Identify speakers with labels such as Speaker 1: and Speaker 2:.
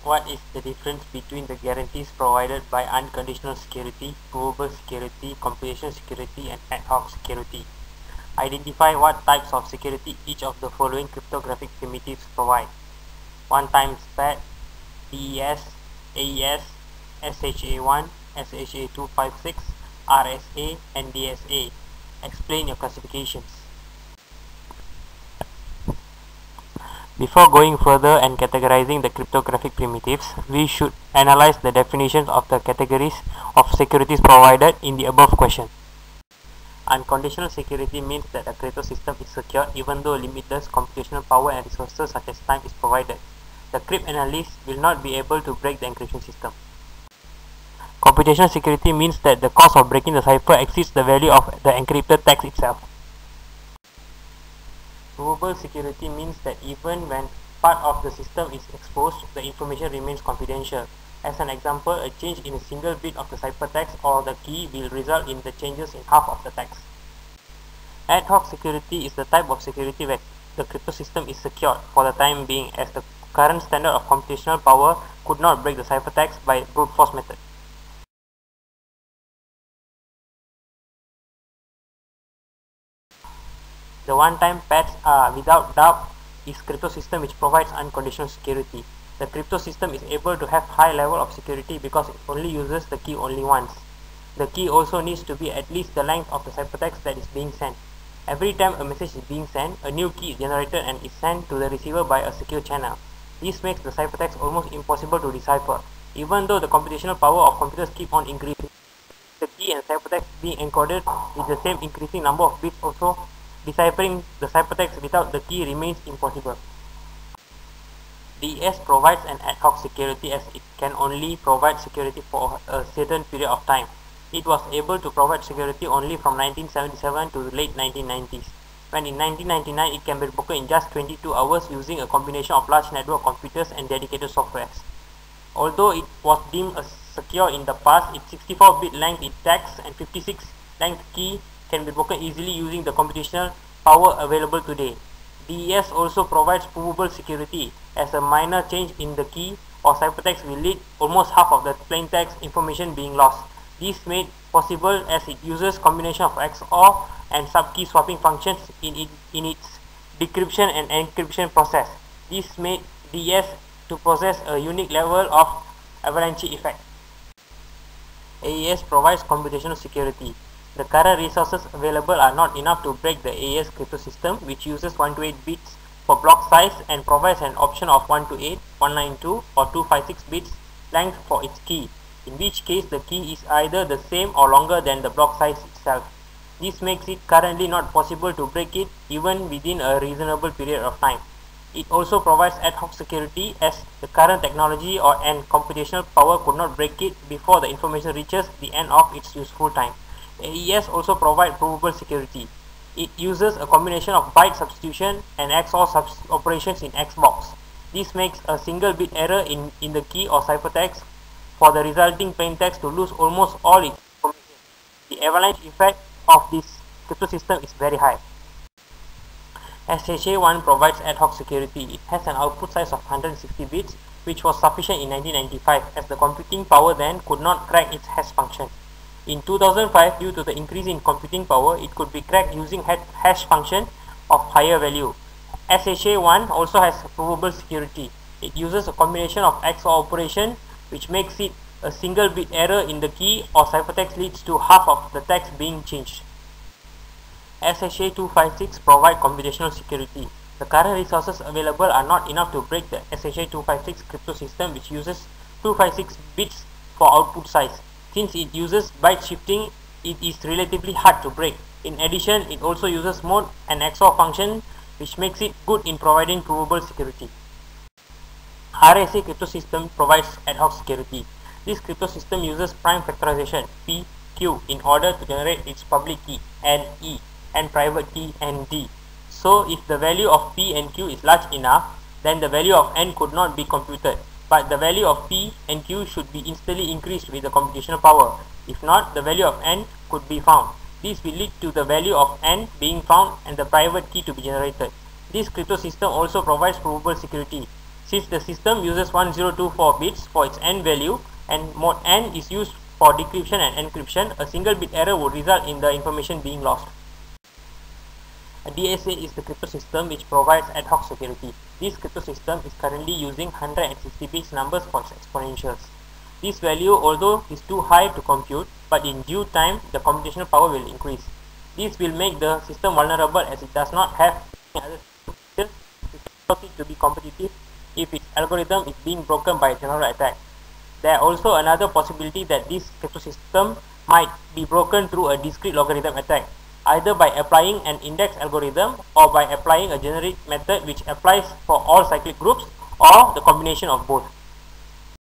Speaker 1: What is the difference between the guarantees provided by unconditional security, provable security, computational security, and ad hoc security? Identify what types of security each of the following cryptographic primitives provide. 1 times PAT, DES, AES, SHA1, SHA256, RSA, and DSA. Explain your classifications. Before going further and categorizing the cryptographic primitives, we should analyze the definitions of the categories of securities provided in the above question. Unconditional security means that a crypto system is secure even though limitless computational power and resources such as time is provided. The cryptanalyst will not be able to break the encryption system. Computational security means that the cost of breaking the cipher exceeds the value of the encrypted text itself. Provable security means that even when part of the system is exposed, the information remains confidential. As an example, a change in a single bit of the ciphertext or the key will result in the changes in half of the text. Ad hoc security is the type of security where the crypto system is secured for the time being, as the current standard of computational power could not break the ciphertext by brute force method. The one-time paths are, without doubt, is crypto system which provides unconditional security. The crypto system is able to have high level of security because it only uses the key only once. The key also needs to be at least the length of the ciphertext that is being sent. Every time a message is being sent, a new key is generated and is sent to the receiver by a secure channel. This makes the ciphertext almost impossible to decipher. Even though the computational power of computers keep on increasing, the key and ciphertext being encoded with the same increasing number of bits, also deciphering the ciphertext without the key remains impossible. DES provides an ad hoc security as it can only provide security for a certain period of time. It was able to provide security only from 1977 to the late 1990s, when in 1999 it can be broken in just 22 hours using a combination of large network computers and dedicated softwares. Although it was deemed secure in the past, its 64-bit length in text and 56 length key can be broken easily using the computational power available today. DES also provides provable security, as a minor change in the key or ciphertext will lead almost half of the plaintext information being lost. This made possible as it uses combination of XOR and subkey swapping functions in its decryption and encryption process. This made DES to possess a unique level of avalanche effect. AES provides computational security. The current resources available are not enough to break the AES crypto system, which uses 128 bits for block size and provides an option of 128, 192 or 256 bits length for its key, in which case the key is either the same or longer than the block size itself. This makes it currently not possible to break it even within a reasonable period of time. It also provides ad hoc security, as the current technology and computational power could not break it before the information reaches the end of its useful time. AES also provides provable security. It uses a combination of byte substitution and XOR operations in Xbox. This makes a single bit error in the key or ciphertext for the resulting plaintext to lose almost all its information. The avalanche effect of this crypto system is very high. SHA1 provides ad hoc security. It has an output size of 160 bits, which was sufficient in 1995, as the computing power then could not crack its hash function. In 2005, due to the increase in computing power, it could be cracked using hash function of higher value. SHA1 also has provable security. It uses a combination of XOR operation, which makes it a single bit error in the key or ciphertext leads to half of the text being changed. SHA256 provides computational security. The current resources available are not enough to break the SHA256 crypto system, which uses 256 bits for output size. Since it uses byte shifting, it is relatively hard to break. In addition, it also uses mode and XOR function, which makes it good in providing provable security. RSA crypto system provides ad hoc security. This crypto system uses prime factorization P, Q in order to generate its public key N, E and private key N, D. So if the value of P and Q is large enough, then the value of N could not be computed. But the value of P and Q should be instantly increased with the computational power. If not, the value of N could be found. This will lead to the value of N being found and the private key to be generated. This crypto system also provides provable security. Since the system uses 1024 bits for its N value and mode N is used for decryption and encryption, a single bit error would result in the information being lost. A DSA is the crypto system which provides ad hoc security. This crypto system is currently using 160 bits numbers for its exponentials. This value, although is too high to compute, but in due time the computational power will increase. This will make the system vulnerable as it does not have any other features to be competitive if its algorithm is being broken by a general attack. There is also another possibility that this crypto system might be broken through a discrete logarithm attack, either by applying an index algorithm or by applying a generic method which applies for all cyclic groups, or the combination of both.